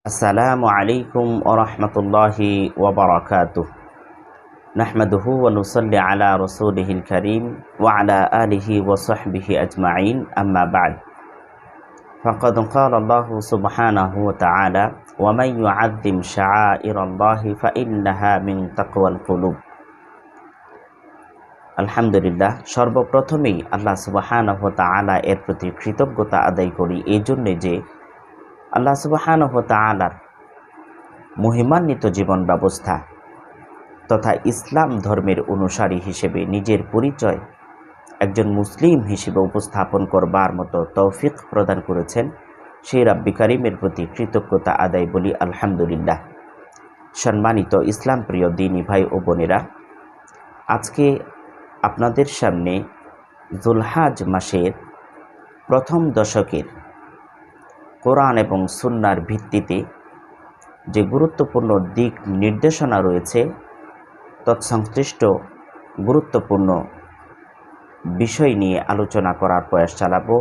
আসসালামু আলাইকুম ওয়া রাহমাতুল্লাহি ওয়া বারাকাতুহু নাহমাদুহু ওয়া নুসাল্লি আলা রাসূলিহিল কারীম ওয়া আলা আলিহি ওয়া সাহবিহি আজমাইন আম্মা বা'দ ফাকাদ ক্বালা আল্লাহু সুবহানাহু ওয়া তাআলা ওয়া মান ইউ'আযযিম শাআইরাল্লাহি ফাইন্নাহা মিন তাকওয়াল কুলুব। আলহামদুলিল্লাহ, সর্বপ্রথমেই আল্লাহ সুবহানাহু ওয়া তাআলা এর প্রতি কৃতজ্ঞতা আদায় করি এই জন্যে যে আল্লাহ সুবহানাহু ওয়া তাআলার মহিমান্বিত জীবন ব্যবস্থা তথা ইসলাম ধর্মের অনুসারী হিসেবে নিজের পরিচয় একজন মুসলিম হিসেবে উপস্থাপন করবার মতো তৌফিক প্রদান করেছেন। সেই রাব্বি কারীমের প্রতি কৃতজ্ঞতা আদায় বলি আলহামদুলিল্লাহ। সম্মানিত ইসলাম প্রিয় দিনী ভাই ও বোনেরা, আজকে আপনাদের সামনে যুলহাজ মাসের প্রথম দশকের কোরআন এবং সুন্নাহর ভিত্তিতে যে গুরুত্বপূর্ণ দিক নির্দেশনা রয়েছে তৎসংশ্লিষ্ট গুরুত্বপূর্ণ বিষয় নিয়ে আলোচনা করার প্রয়াস চালাবো।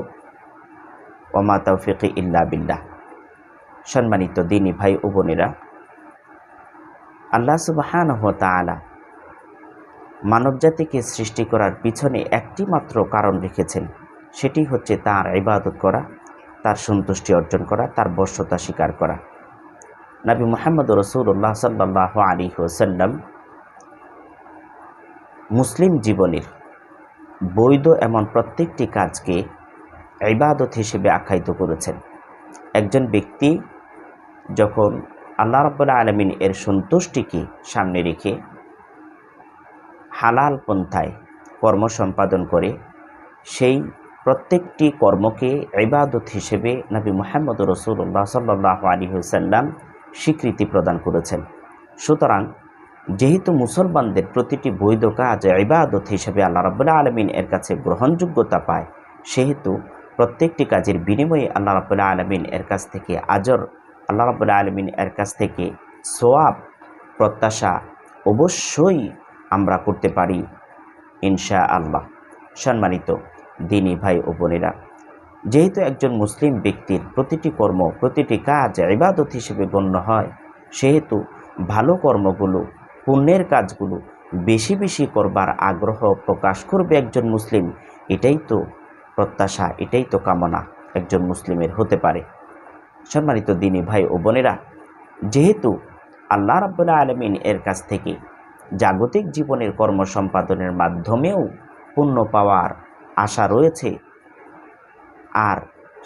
ওমা তাওফিকি ইল্লা বিল্লাহ। সম্মানিত দিনী ভাই ও বোনেরা, আল্লাহ সুবহানাহু ওয়া তাআলা মানবজাতিকে সৃষ্টি করার পিছনে একটি মাত্র কারণ রেখেছেন, সেটি হচ্ছে তার ইবাদত করা, তার সন্তুষ্টি অর্জন করা, তার বশ্যতা স্বীকার করা। নবী মুহাম্মদ রাসূলুল্লাহ সাল্লাল্লাহু আলাইহি ওয়াসাল্লাম মুসলিম জীবনের বৈধ এমন প্রত্যেকটি কাজকে ইবাদত হিসেবে আখ্যায়িত করেছেন। একজন ব্যক্তি যখন আল্লাহ রাব্বুল আলামিন এর সন্তুষ্টিকে সামনে রেখে হালাল পন্থায় কর্ম সম্পাদন করে, সেই প্রত্যেকটি কর্মকে ইবাদত হিসেবে নবী মুহাম্মদ রাসূলুল্লাহ সাল্লাল্লাহু আলাইহি ওয়াসাল্লাম স্বীকৃতি প্রদান করেছেন। সুতরাং যেহেতু মুসলমানদের প্রতিটি বৈধ কাজ ইবাদত হিসেবে আল্লাহ রাব্বুল আলামিন এর কাছে গ্রহণযোগ্যতা পায়, সেহেতু প্রত্যেকটি কাজের বিনিময়ে আল্লাহ রাব্বুল আলামিন এর কাছ থেকে আজর, আল্লাহ রাব্বুল আলামিন এর কাছ থেকে সওয়াব প্রত্যাশা অবশ্যই আমরা করতে পারি ইনশাআল্লাহ। সম্মানিত দিনী ভাই ও বোনেরা, যেহেতু একজন মুসলিম ব্যক্তির প্রতিটি কর্ম, প্রতিটি কাজ ইবাদত হিসেবে গণ্য হয়, সেহেতু ভালো কর্মগুলো, পুণ্যের কাজগুলো বেশি বেশি করবার আগ্রহ প্রকাশ করবে একজন মুসলিম। এটাই তো প্রত্যাশা, এটাই তো কামনা একজন মুসলিমের হতে পারে। সম্মানিত দিনী ভাই ও বোনেরা, যেহেতু আল্লাহ রাব্বুল আলামিন এর কাছ থেকে জাগতিক জীবনের কর্ম সম্পাদনের মাধ্যমেও পুণ্য পাওয়ার আশা রয়েছে, আর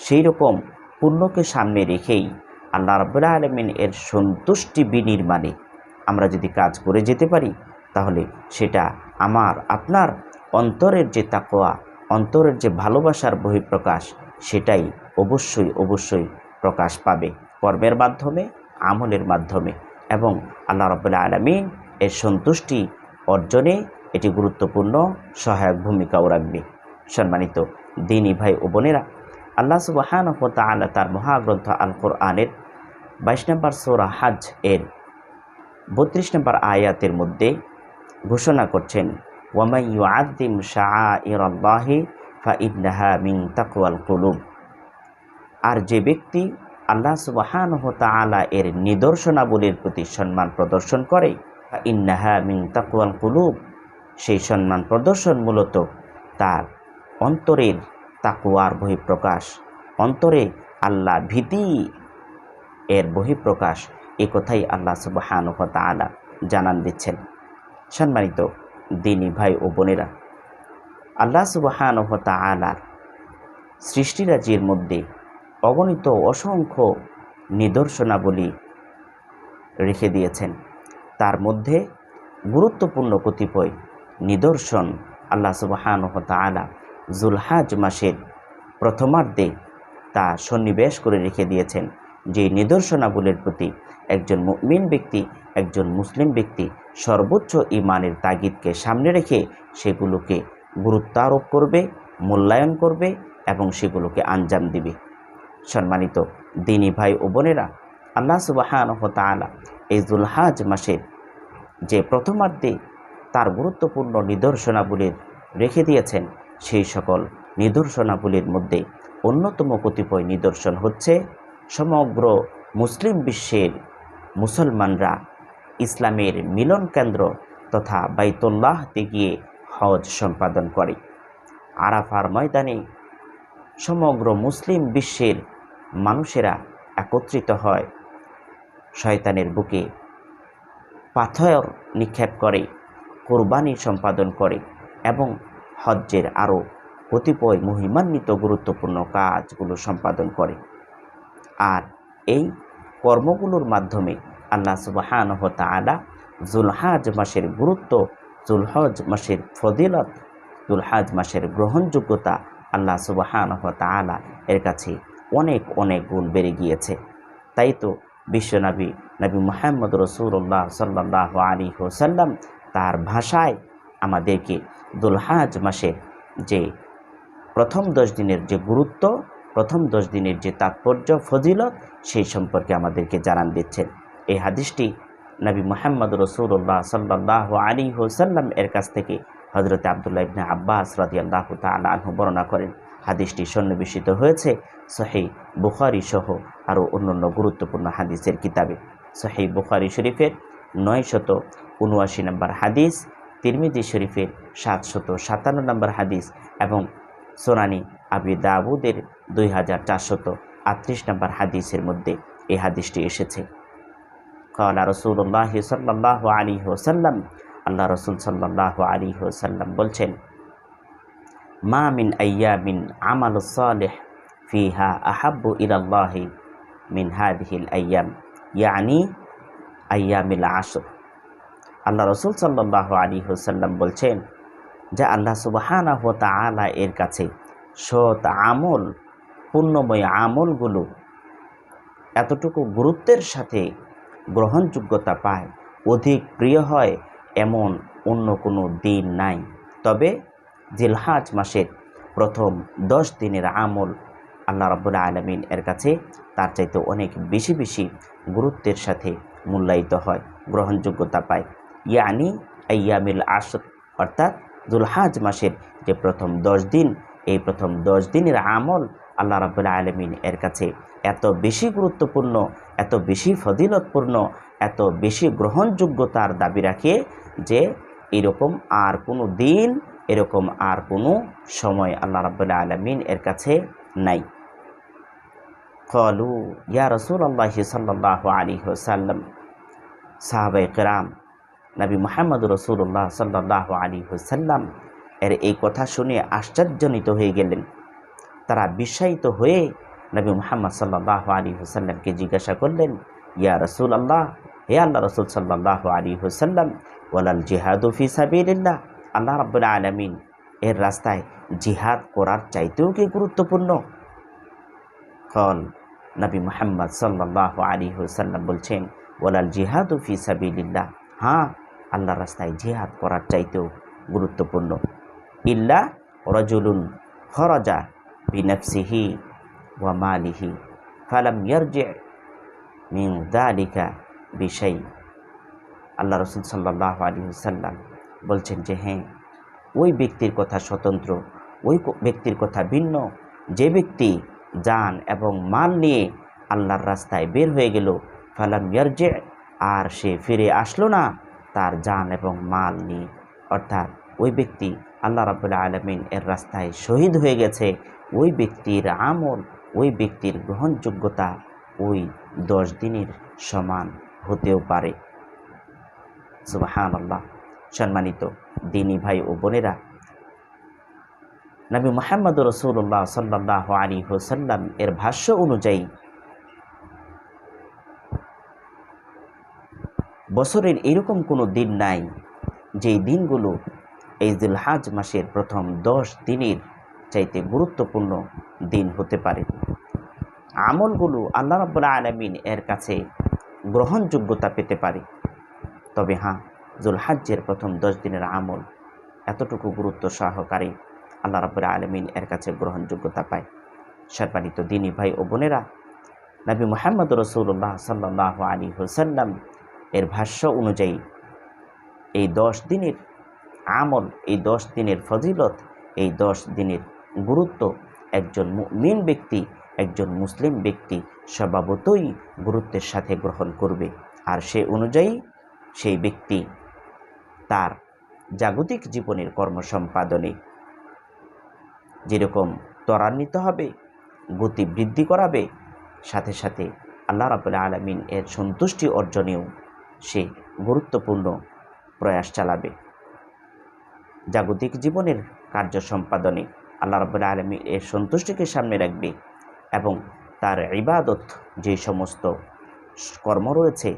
সেই রকম পুণ্যকে সামনে রেখেই আল্লাহ রাব্বুল আলামিন এর সন্তুষ্টি বিনির্মাণে আমরা যদি কাজ করে যেতে পারি, তাহলে সেটা আমার আপনার অন্তরের যে তাকওয়া, অন্তরের যে ভালোবাসার বহিঃপ্রকাশ, সেটাই অবশ্যই অবশ্যই প্রকাশ পাবে কর্মের মাধ্যমে, আমলের মাধ্যমে, এবং আল্লাহ রাব্বুল আলামিন এর সন্তুষ্টি অর্জনে এটি গুরুত্বপূর্ণ সহায়ক ভূমিকাও রাখবে। সম্মানিত দিনী ভাই ও বোনেরা, আল্লাহ সুবহানাহু ওয়া তাআলা তার মহাগ্রন্থ আল কোরআনের 22 নম্বর সূরা হজ এর 32 নম্বর আয়াতের মধ্যে ঘোষণা করছেন, ওয়া মান ইউআযযিম শাআইরাল্লাহি ফাইন্নাহা মিন তাকওয়াল কুলুব। আর যে ব্যক্তি আল্লাহ সুবহানাহু ওয়া তাআলা এর নিদর্শনাবলীর প্রতি সম্মান প্রদর্শন করে, ফাইন্নাহা মিন তাকওয়াল কুলুব, সেই সম্মান প্রদর্শন মূলত তার অন্তরের তাকওয়ার বহিঃপ্রকাশ, অন্তরে আল্লাহ ভীতি এর বহিঃপ্রকাশ। এ কথাই আল্লাহ সুবহানাহু ওয়া তাআলা জানান দিচ্ছেন। সম্মানিত দিনী ভাই ও বোনেরা, আল্লাহ সুবহানাহু ওয়া তাআলার সৃষ্টিরাজির মধ্যে অগণিত অসংখ্য নিদর্শনাবলী রেখে দিয়েছেন। তার মধ্যে গুরুত্বপূর্ণ কতিপয় নিদর্শন আল্লাহ সুবহানাহু ওয়া তাআলা যুলহাজ মাসের প্রথমার্ধে তা সন্নিবেশ করে রেখে দিয়েছেন। যে নিদর্শনাবলীর প্রতি একজন মুমিন ব্যক্তি, একজন মুসলিম ব্যক্তি সর্বোচ্চ ঈমানের তাগিদকে সামনে রেখে সেগুলোকে গুরুত্বারোপ করবে, মূল্যায়ন করবে এবং সেগুলোকে আঞ্জাম দিবে। সম্মানিত দিনী ভাই ও বোনেরা, আল্লাহ সুবহানাহু ওয়া তাআলা এই যুলহাজ মাসের যে প্রথমার্ধে তার গুরুত্বপূর্ণ নিদর্শনাবলীর রেখে দিয়েছেন, সেই সকল নিদর্শনাবলীর মধ্যে অন্যতম কতিপয় নিদর্শন হচ্ছে সমগ্র মুসলিম বিশ্বের মুসলমানরা ইসলামের মিলন কেন্দ্র তথা বাইতুল্লাহতে গিয়ে হজ সম্পাদন করে। আরাফার ময়দানে সমগ্র মুসলিম বিশ্বের মানুষেরা একত্রিত হয়, শয়তানের বুকে পাথর নিক্ষেপ করে, কোরবানি সম্পাদন করে এবং হজ্জের আরও কতিপয় মহিমান্বিত গুরুত্বপূর্ণ কাজগুলো সম্পাদন করে। আর এই কর্মগুলোর মাধ্যমে আল্লাহ সুবহানাহু ওয়া তাআলা যুলহজ মাসের গুরুত্ব, যুলহজ মাসের ফজিলত, যুলহজ মাসের গ্রহণযোগ্যতা আল্লাহ সুবহানাহু ওয়া তাআলা এর কাছে অনেক অনেক গুণ বেড়ে গিয়েছে। তাই তো বিশ্বনবী নবী মুহাম্মদ রাসূলুল্লাহ সাল্লাল্লাহু আলাইহি ওয়াসাল্লাম তার ভাষায় আমাদেরকে যুলহজ মাসের যে প্রথম 10 দিনের যে গুরুত্ব, প্রথম 10 দিনের যে তাৎপর্য, ফজিলত, সেই সম্পর্কে আমাদেরকে জানান দিচ্ছেন। এই হাদিসটি নবী মুহাম্মদ রাসূলুল্লাহ সাল্লাল্লাহু আলাইহি ওয়াসাল্লাম এর কাছ থেকে হযরত আব্দুল্লাহ ইবনে আব্বাস রাদিয়াল্লাহু তাআলা আনহু বর্ণনা করেন। হাদিসটি সন্নিবেশিত হয়েছে সহিহ বুখারী সহ আরও অন্যান্য গুরুত্বপূর্ণ হাদিসের কিতাবে। সহিহ বুখারী শরীফের 979 নম্বর হাদিস, তিরমিজি শরীফের 757 নম্বর হাদিস এবং সুনানি আবি দাউদের 2438 নম্বর হাদিসের মধ্যে এই হাদিসটি এসেছে। ক্বালা রাসূলুল্লাহ সাল্লাল্লাহু আলাইহি ওয়াসাল্লাম, আল্লাহ রাসূল সাল্লাল্লাহু আলাইহি ওয়াসাল্লাম বলছেন, মা মিন আইয়ামিন আমালুস সালিহ ফিহা আহাব্বু ইলাল্লাহি মিন হাদিহিল আইয়াম, ইয়ানি আইয়ামিল আশর। আল্লাহ রাসূল সাল্লাল্লাহু আলাইহি ওয়াসাল্লাম বলছেন যে আল্লাহ সুবহানাহু ওয়া তাআলা এর কাছে সৎ আমল, পুণ্যময় আমলগুলো এতটুকু গুরুত্বের সাথে গ্রহণযোগ্যতা পায়, অধিক প্রিয় হয়, এমন অন্য কোনো দিন নাই। তবে জিলহজ মাসের প্রথম 10 দিনের আমল আল্লাহ রাব্বুল আলামিন এর কাছে তার চাইতে অনেক বেশি বেশি গুরুত্বের সাথে মূল্যায়িত হয়, গ্রহণযোগ্যতা পায়। ইয়ানি আইয়ামিল আশর, অর্থাৎ জিলহজ মাসের যে প্রথম 10 দিন, এই প্রথম 10 দিনের আমল আল্লাহ রাব্বুল আলামিন এর কাছে এত বেশি গুরুত্বপূর্ণ, এত বেশি ফজিলতপূর্ণ, এত বেশি গ্রহণযোগ্যতার দাবি রাখে যে এরকম আর কোনো দিন, এরকম আর কোনো সময় আল্লাহ রাব্বুল আলামিন এর কাছে নাই। ক্বালু ইয়া রাসূলুল্লাহ সাল্লাল্লাহু আলাইহি ওয়াসাল্লাম, সাহাবায়ে কেরাম নবী মুহাম্মদ রাসূলুল্লাহ সাল্লাল্লাহু আলাইহি ওয়াসাল্লাম এর এই কথা শুনে আশ্চর্যান্বিত হয়ে গেলেন। তারা বিস্ময়িত হয়ে নবী মুহাম্মদ সাল্লাল্লাহু আলাইহি ওয়াসাল্লামকে জিজ্ঞাসা করলেন, ইয়া রাসূলুল্লাহ, হে আল্লাহ রাসূল সাল্লাল্লাহু আলাইহি ওয়াসাল্লাম, ওয়ালাল জিহাদু ফি সাবিলিল্লাহ, আল্লাহ রাব্বুল আলামিন এর রাস্তায় জিহাদ করার চাইতেও কি গুরুত্বপূর্ণ? কল নবী মুহাম্মদ সাল্লাল্লাহু আলাইহি ওয়াসাল্লাম বলছেন, ওয়ালাল জিহাদু ফি সাবিলিল্লাহ, হ্যাঁ, আল্লাহর রাস্তায় জিহাদ করার চাইতেও গুরুত্বপূর্ণ। ইল্লা রাজুলুন খরাজা বিনাফসিহি ওয়া মালিহি ফালাম ইয়ারজি মিন যালিকা বিশাই। আল্লাহ রাসূল সাল্লাল্লাহু আলাইহি ওয়াসাল্লাম বলছেন যে হ্যাঁ, ওই ব্যক্তির কথা স্বতন্ত্র, ওই ব্যক্তির কথা ভিন্ন, যে ব্যক্তি জান এবং মাল নিয়ে আল্লাহর রাস্তায় বের হয়ে গেল, ফালাম ইয়ারজি, আর সে ফিরে আসলো না তার জান এবং মাল নিয়ে, অর্থাৎ ওই ব্যক্তি আল্লাহ রাব্বুল আলামিন এর রাস্তায় শহীদ হয়ে গেছে, ওই ব্যক্তির আমল, ওই ব্যক্তির গ্রহণযোগ্যতা ওই 10 দিনের সমান হতেও পারে। সুবহানাল্লাহ। সম্মানিত দিনী ভাই ও বোনেরা, নবী মুহাম্মদ রাসূলুল্লাহ সাল্লাল্লাহু আলাইহি ওয়াসাল্লাম এর ভাষ্য অনুযায়ী বছরের এরকম কোনো দিন নাই যেই দিনগুলো এই জিলহজ মাসের প্রথম 10 দিনের চাইতে গুরুত্বপূর্ণ দিন হতে পারে। আমলগুলো আল্লাহ রাব্বুল আলামিন এর কাছে গ্রহণযোগ্যতা পেতে পারে। তবে হ্যাঁ, জিলহজের প্রথম 10 দিনের আমল এতটুকু গুরুত্ব সহকারে আল্লাহ রাব্বুল আলামিন এর কাছে গ্রহণযোগ্যতা পায়। সম্মানিত দিনী ভাই ও বোনেরা, নবী মুহাম্মদ রাসূলুল্লাহ সাল্লাল্লাহু আলাইহি ওয়াসাল্লাম এর ভাষ্য অনুযায়ী এই 10 দিনের আমল, এই 10 দিনের ফজিলত, এই 10 দিনের গুরুত্ব একজন মুমিন ব্যক্তি একজন মুসলিম ব্যক্তি স্বভাবতই গুরুত্বের সাথে গ্রহণ করবে, আর সে অনুযায়ী সেই ব্যক্তি তার জাগতিক জীবনের কর্ম সম্পাদনে যেরকম ত্বরান্বিত হবে, গতি বৃদ্ধি করাবে, সাথে সাথে আল্লাহ রাব্বুল আলামিন এর সন্তুষ্টি অর্জনেও সে গুরুত্বপূর্ণ প্রয়াস চালাবে। জাগতিক জীবনের কার্য সম্পাদনে আল্লাহ রাব্বুল আলামিন এর সন্তুষ্টিকে সামনে রাখবে এবং তার ইবাদত যে সমস্ত কর্ম রয়েছে,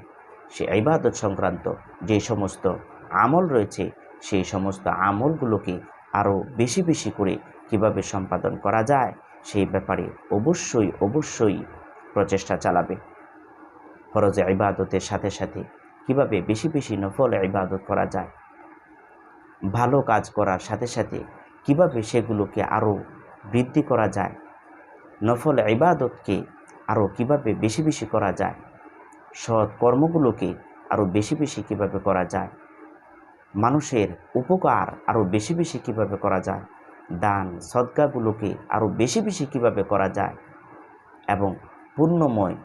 সে ইবাদত সংক্রান্ত যে সমস্ত আমল রয়েছে, সেই সমস্ত আমলগুলোকে আরও বেশি বেশি করে কিভাবে সম্পাদন করা যায় সেই ব্যাপারে অবশ্যই প্রচেষ্টা চালাবে। ফরজে ইবাদতের সাথে সাথে কিভাবে বেশি বেশি নফল ইবাদত করা যায়, ভালো কাজ করার সাথে সাথে কিভাবে সেগুলোকে আরও বৃদ্ধি করা যায়, নফল ইবাদতকে আরও কিভাবে বেশি বেশি করা যায়, সৎ কর্মগুলোকে আরও বেশি বেশি কিভাবে করা যায়, মানুষের উপকার আরও বেশি বেশি কিভাবে করা যায়, দান সদকাগুলোকে আরও বেশি বেশি কিভাবে করা যায় এবং পূর্ণময়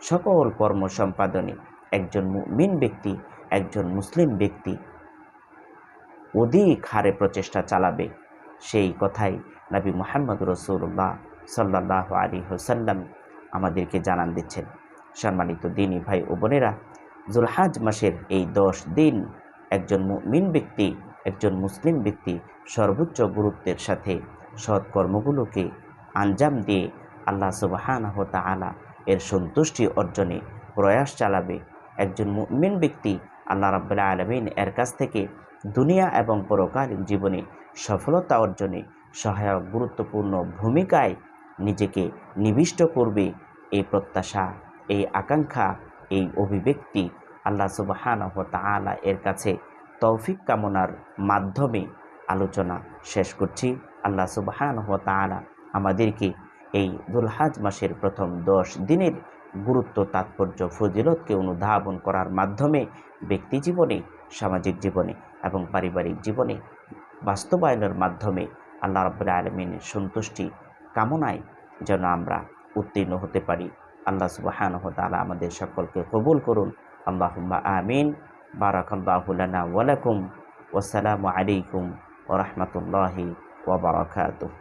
সকল কর্ম সম্পাদনে একজন মুমিন ব্যক্তি, একজন মুসলিম ব্যক্তি অধিক হারে প্রচেষ্টা চালাবে, সেই কথাই নবী মুহাম্মদ রাসূলুল্লাহ সাল্লাল্লাহু আলাইহি ওয়াসাল্লাম আমাদেরকে জানান দিচ্ছেন। সম্মানিত দিনী ভাই ও বোনেরা, যুলহাজ মাসের এই 10 দিন একজন মুমিন ব্যক্তি, একজন মুসলিম ব্যক্তি সর্বোচ্চ গুরুত্বের সাথে সৎ কর্মগুলোকে আঞ্জাম দিয়ে আল্লাহ সুবহানাহু ওয়া তাআলা এর সন্তুষ্টি অর্জনে প্রয়াস চালাবে। একজন মুমিন ব্যক্তি আল্লাহ রাব্বুল আলামিন এর কাছ থেকে দুনিয়া এবং পরকালীন জীবনে সফলতা অর্জনে সহায়ক গুরুত্বপূর্ণ ভূমিকায় নিজেকে নিবিষ্ট করবে। এই প্রত্যাশা, এই আকাঙ্ক্ষা, এই অভিব্যক্তি আল্লাহ সুবহানাহু ওয়া তাআলা এর কাছে তৌফিক কামনার মাধ্যমে আলোচনা শেষ করছি। আল্লাহ সুবহানাহু ওয়া তাআলা আমাদেরকে এই যুলহাজ মাসের প্রথম 10 দিনের গুরুত্ব, তাৎপর্য, ফজিলতকে অনুধাবন করার মাধ্যমে ব্যক্তি জীবনে, সামাজিক জীবনে এবং পারিবারিক জীবনে বাস্তবায়নের মাধ্যমে আল্লাহ রাব্বুল আলামিনের সন্তুষ্টি কামনায় যেন আমরা উত্তীর্ণ হতে পারি। আল্লাহ সুবহানাহু ওয়া তাআলা আমাদের সকলকে কবুল করুন। আল্লাহুম্মা আমিন। বারাকাল্লাহু লানা ওয়া লাকুম। ওয়াসসালামু আলাইকুম ওয়া রাহমাতুল্লাহি ওয়া বারাকাতুহু।